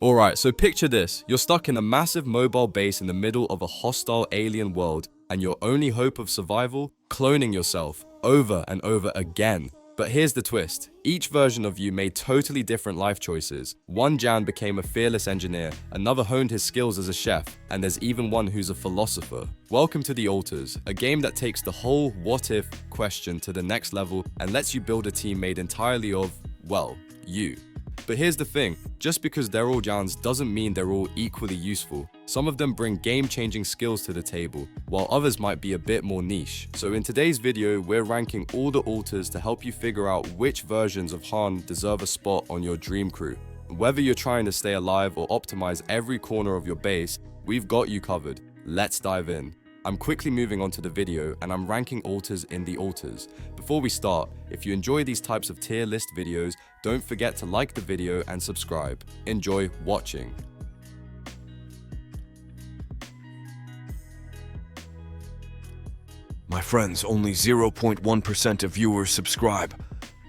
Alright, so picture this. You're stuck in a massive mobile base in the middle of a hostile alien world, and your only hope of survival? Cloning yourself, over and over again. But here's the twist. Each version of you made totally different life choices. One Jan became a fearless engineer, another honed his skills as a chef, and there's even one who's a philosopher. Welcome to The Alters, a game that takes the whole what-if question to the next level and lets you build a team made entirely of, well, you. But here's the thing, just because they're all Jans doesn't mean they're all equally useful. Some of them bring game-changing skills to the table, while others might be a bit more niche. So in today's video, we're ranking all the alters to help you figure out which versions of Han deserve a spot on your dream crew. Whether you're trying to stay alive or optimize every corner of your base, we've got you covered. Let's dive in. I'm quickly moving on to the video and I'm ranking alters in the alters. Before we start, if you enjoy these types of tier list videos, don't forget to like the video and subscribe. Enjoy watching. My friends, only 0.1% of viewers subscribe.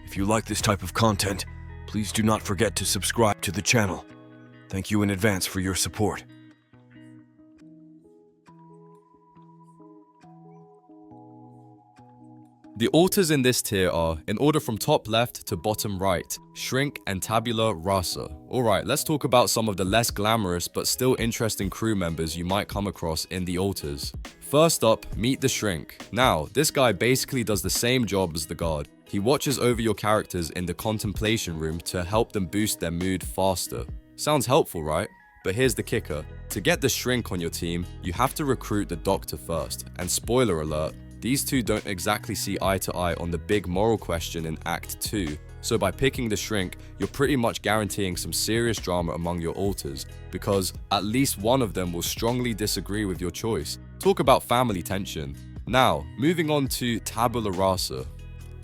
If you like this type of content, please do not forget to subscribe to the channel. Thank you in advance for your support. The alters in this tier are, in order from top left to bottom right, Shrink and Tabula Rasa. Alright, let's talk about some of the less glamorous but still interesting crew members you might come across in the alters. First up, meet the Shrink. Now, this guy basically does the same job as the guard. He watches over your characters in the contemplation room to help them boost their mood faster. Sounds helpful, right? But here's the kicker. To get the Shrink on your team, you have to recruit the Doctor first. And spoiler alert, these two don't exactly see eye to eye on the big moral question in Act 2, so by picking the Shrink, you're pretty much guaranteeing some serious drama among your alters, because at least one of them will strongly disagree with your choice. Talk about family tension. Now, moving on to Tabula Rasa.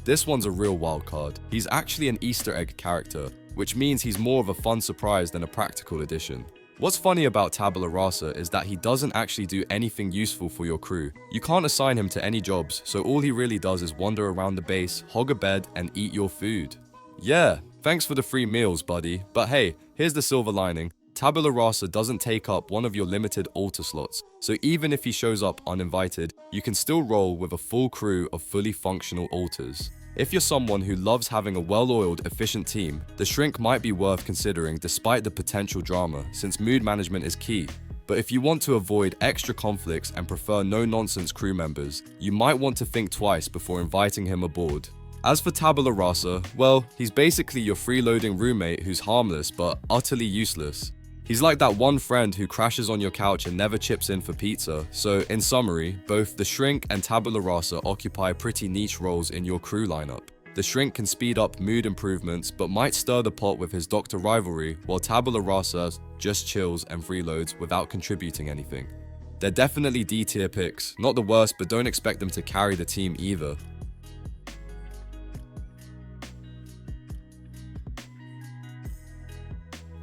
This one's a real wild card. He's actually an Easter egg character, which means he's more of a fun surprise than a practical addition. What's funny about Tabula Rasa is that he doesn't actually do anything useful for your crew. You can't assign him to any jobs, so all he really does is wander around the base, hog a bed, and eat your food. Yeah, thanks for the free meals, buddy. But hey, here's the silver lining. Tabula Rasa doesn't take up one of your limited alter slots, so even if he shows up uninvited, you can still roll with a full crew of fully functional alters. If you're someone who loves having a well-oiled, efficient team, the Shrink might be worth considering despite the potential drama, since mood management is key. But if you want to avoid extra conflicts and prefer no-nonsense crew members, you might want to think twice before inviting him aboard. As for Tabula Rasa, well, he's basically your freeloading roommate who's harmless but utterly useless. He's like that one friend who crashes on your couch and never chips in for pizza. So in summary, both the Shrink and Tabula Rasa occupy pretty niche roles in your crew lineup. The Shrink can speed up mood improvements but might stir the pot with his Doctor rivalry, while Tabula Rasa just chills and freeloads without contributing anything. They're definitely D tier picks, not the worst, but don't expect them to carry the team either.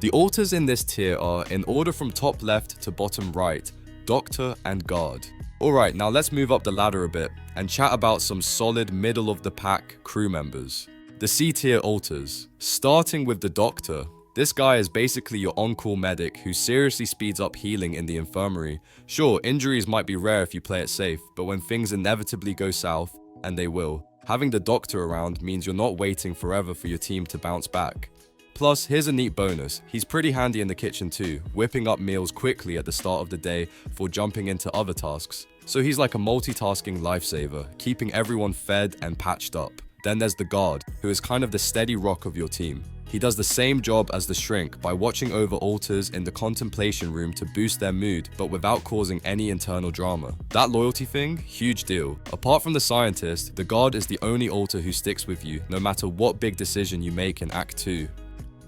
The alters in this tier are, in order from top left to bottom right, Doctor and Guard. Alright, now let's move up the ladder a bit and chat about some solid middle of the pack crew members. The C tier alters. Starting with the Doctor. This guy is basically your on-call medic who seriously speeds up healing in the infirmary. Sure, injuries might be rare if you play it safe, but when things inevitably go south, and they will, having the Doctor around means you're not waiting forever for your team to bounce back. Plus, here's a neat bonus. He's pretty handy in the kitchen too, whipping up meals quickly at the start of the day before jumping into other tasks. So he's like a multitasking lifesaver, keeping everyone fed and patched up. Then there's the Guard, who is kind of the steady rock of your team. He does the same job as the Shrink by watching over alters in the contemplation room to boost their mood, but without causing any internal drama. That loyalty thing, huge deal. Apart from the Scientist, the Guard is the only alter who sticks with you, no matter what big decision you make in Act 2.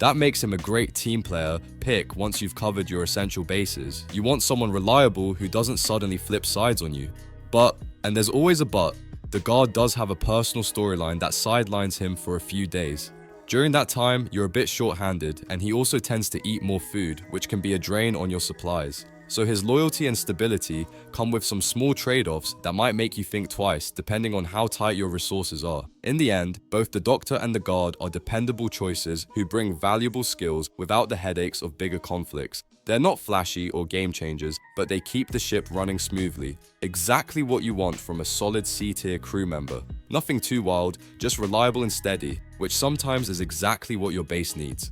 That makes him a great team player pick once you've covered your essential bases. You want someone reliable who doesn't suddenly flip sides on you. But, and there's always a but, the Guard does have a personal storyline that sidelines him for a few days. During that time, you're a bit short-handed, and he also tends to eat more food, which can be a drain on your supplies. so his loyalty and stability come with some small trade-offs that might make you think twice depending on how tight your resources are. In the end, both the Doctor and the Guard are dependable choices who bring valuable skills without the headaches of bigger conflicts. They're not flashy or game changers, but they keep the ship running smoothly. Exactly what you want from a solid C-tier crew member. Nothing too wild, just reliable and steady, which sometimes is exactly what your base needs.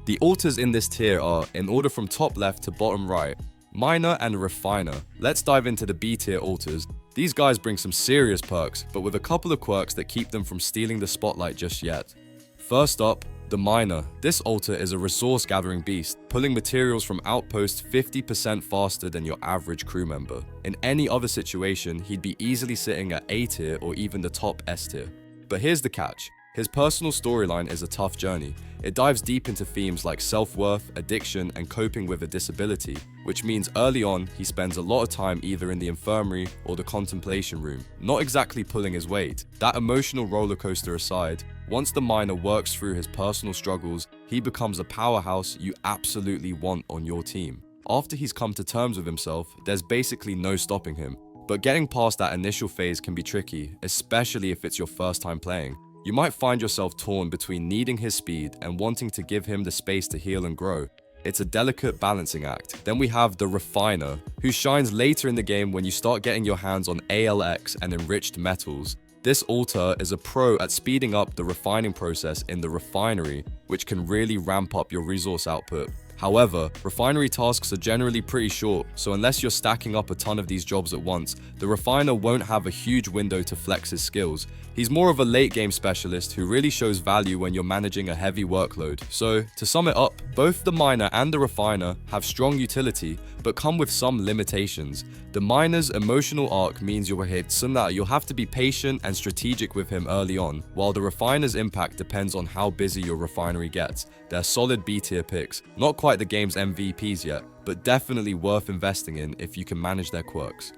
The alters in this tier are, in order from top left to bottom right, Miner and Refiner. Let's dive into the B tier alters. These guys bring some serious perks, but with a couple of quirks that keep them from stealing the spotlight just yet. First up, the Miner. This alter is a resource gathering beast, pulling materials from outposts 50% faster than your average crew member. In any other situation, he'd be easily sitting at A tier or even the top S tier. But here's the catch. His personal storyline is a tough journey. It dives deep into themes like self-worth, addiction, and coping with a disability, which means early on he spends a lot of time either in the infirmary or the contemplation room, not exactly pulling his weight. That emotional roller coaster aside, once the Miner works through his personal struggles, he becomes a powerhouse you absolutely want on your team. After he's come to terms with himself, there's basically no stopping him. But getting past that initial phase can be tricky, especially if it's your first time playing. You might find yourself torn between needing his speed and wanting to give him the space to heal and grow. It's a delicate balancing act. Then we have the Refiner, who shines later in the game when you start getting your hands on ALX and enriched metals. This alter is a pro at speeding up the refining process in the refinery, which can really ramp up your resource output. However, refinery tasks are generally pretty short, so unless you're stacking up a ton of these jobs at once, the Refiner won't have a huge window to flex his skills. He's more of a late game specialist who really shows value when you're managing a heavy workload. So, to sum it up, both the Miner and the Refiner have strong utility, but come with some limitations. The Miner's emotional arc means you'll have to be patient and strategic with him early on, while the Refiner's impact depends on how busy your refinery gets. They're solid B-tier picks, not quite the game's MVPs yet, but definitely worth investing in if you can manage their quirks.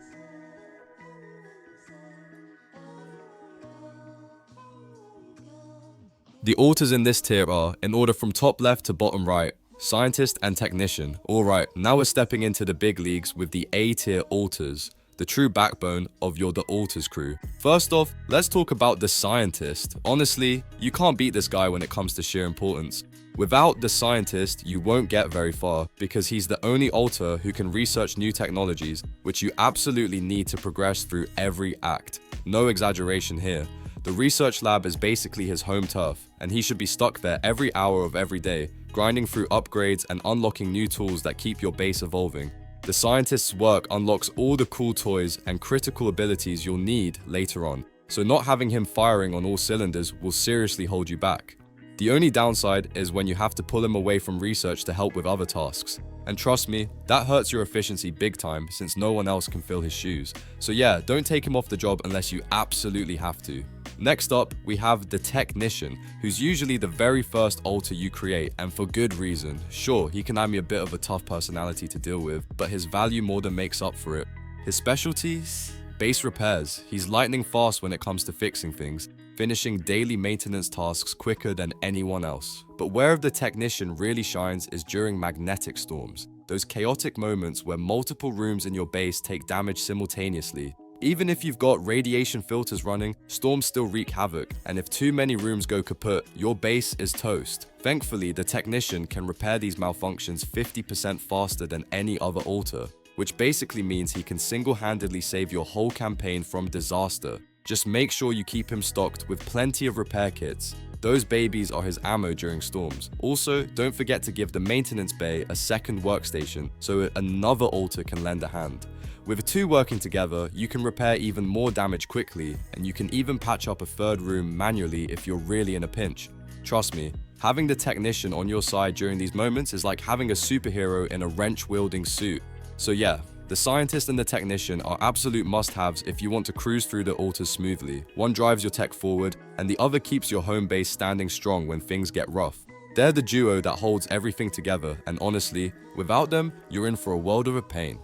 The alters in this tier are, in order from top left to bottom right, Scientist and Technician. Alright, now we're stepping into the big leagues with the A-tier alters, the true backbone of the alters crew. First off, let's talk about the Scientist. Honestly, you can't beat this guy when it comes to sheer importance. Without the Scientist, you won't get very far, because he's the only alter who can research new technologies, which you absolutely need to progress through every act. No exaggeration here. The research lab is basically his home turf, and he should be stuck there every hour of every day, grinding through upgrades and unlocking new tools that keep your base evolving. The Scientist's work unlocks all the cool toys and critical abilities you'll need later on, so not having him firing on all cylinders will seriously hold you back. The only downside is when you have to pull him away from research to help with other tasks. And trust me, that hurts your efficiency big time since no one else can fill his shoes. So yeah, don't take him off the job unless you absolutely have to. Next up, we have the Technician, who's usually the very first alter you create, and for good reason. Sure, he can have me a bit of a tough personality to deal with, but his value more than makes up for it. His specialties? Base repairs. He's lightning fast when it comes to fixing things, finishing daily maintenance tasks quicker than anyone else. But where the Technician really shines is during magnetic storms, those chaotic moments where multiple rooms in your base take damage simultaneously. Even if you've got radiation filters running, storms still wreak havoc, and if too many rooms go kaput, your base is toast. Thankfully, the Technician can repair these malfunctions 50% faster than any other alter, which basically means he can single-handedly save your whole campaign from disaster. Just make sure you keep him stocked with plenty of repair kits. Those babies are his ammo during storms. Also, don't forget to give the maintenance bay a second workstation so another alter can lend a hand. With two working together, you can repair even more damage quickly, and you can even patch up a third room manually if you're really in a pinch. Trust me, having the Technician on your side during these moments is like having a superhero in a wrench-wielding suit. So yeah, the Scientist and the Technician are absolute must-haves if you want to cruise through the alters smoothly. One drives your tech forward, and the other keeps your home base standing strong when things get rough. They're the duo that holds everything together, and honestly, without them, you're in for a world of pain.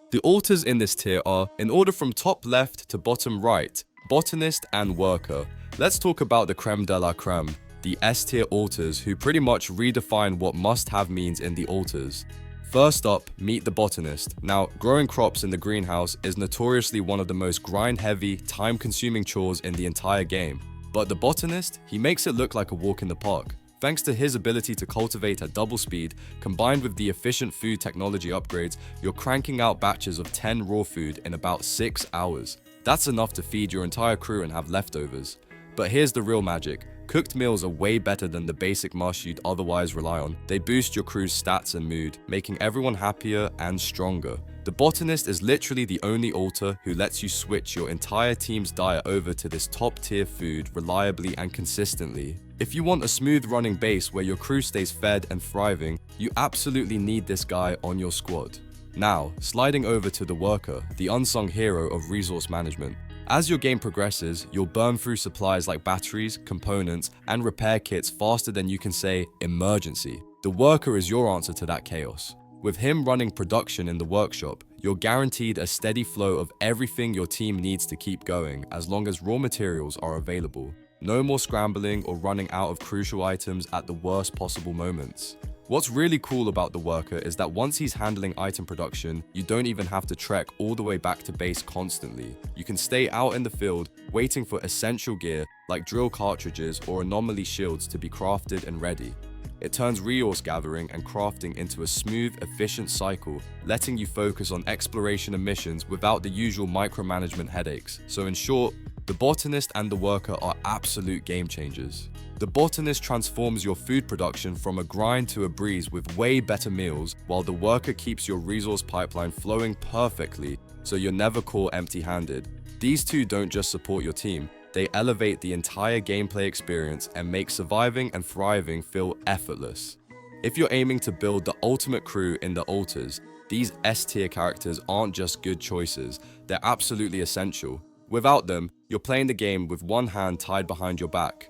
The alters in this tier are, in order from top left to bottom right, Botanist and Worker. Let's talk about the creme de la creme, the S-tier alters who pretty much redefine what must-have means in the alters. First up, meet the Botanist. Now, growing crops in the greenhouse is notoriously one of the most grind-heavy, time-consuming chores in the entire game. But the Botanist, he makes it look like a walk in the park. Thanks to his ability to cultivate at double speed, combined with the efficient food technology upgrades, you're cranking out batches of 10 raw food in about 6 hours. That's enough to feed your entire crew and have leftovers. But here's the real magic. Cooked meals are way better than the basic mush you'd otherwise rely on. They boost your crew's stats and mood, making everyone happier and stronger. The Botanist is literally the only alter who lets you switch your entire team's diet over to this top-tier food reliably and consistently. If you want a smooth-running base where your crew stays fed and thriving, you absolutely need this guy on your squad. Now, sliding over to the Worker, the unsung hero of resource management. As your game progresses, you'll burn through supplies like batteries, components, and repair kits faster than you can say emergency. The Worker is your answer to that chaos. With him running production in the workshop, you're guaranteed a steady flow of everything your team needs to keep going as long as raw materials are available. No more scrambling or running out of crucial items at the worst possible moments. What's really cool about the Worker is that once he's handling item production, you don't even have to trek all the way back to base constantly. You can stay out in the field, waiting for essential gear like drill cartridges or anomaly shields to be crafted and ready. It turns resource gathering and crafting into a smooth, efficient cycle, letting you focus on exploration and missions without the usual micromanagement headaches. So in short, the Botanist and the Worker are absolute game changers. The Botanist transforms your food production from a grind to a breeze with way better meals, while the Worker keeps your resource pipeline flowing perfectly, so you're never caught empty-handed. These two don't just support your team, they elevate the entire gameplay experience and make surviving and thriving feel effortless. If you're aiming to build the ultimate crew in the alters, these S-tier characters aren't just good choices, they're absolutely essential. Without them, you're playing the game with one hand tied behind your back.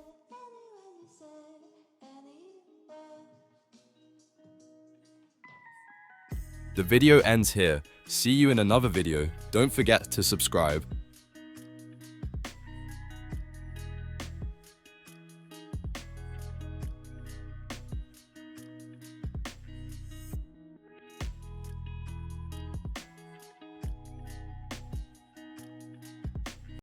The video ends here. See you in another video. Don't forget to subscribe.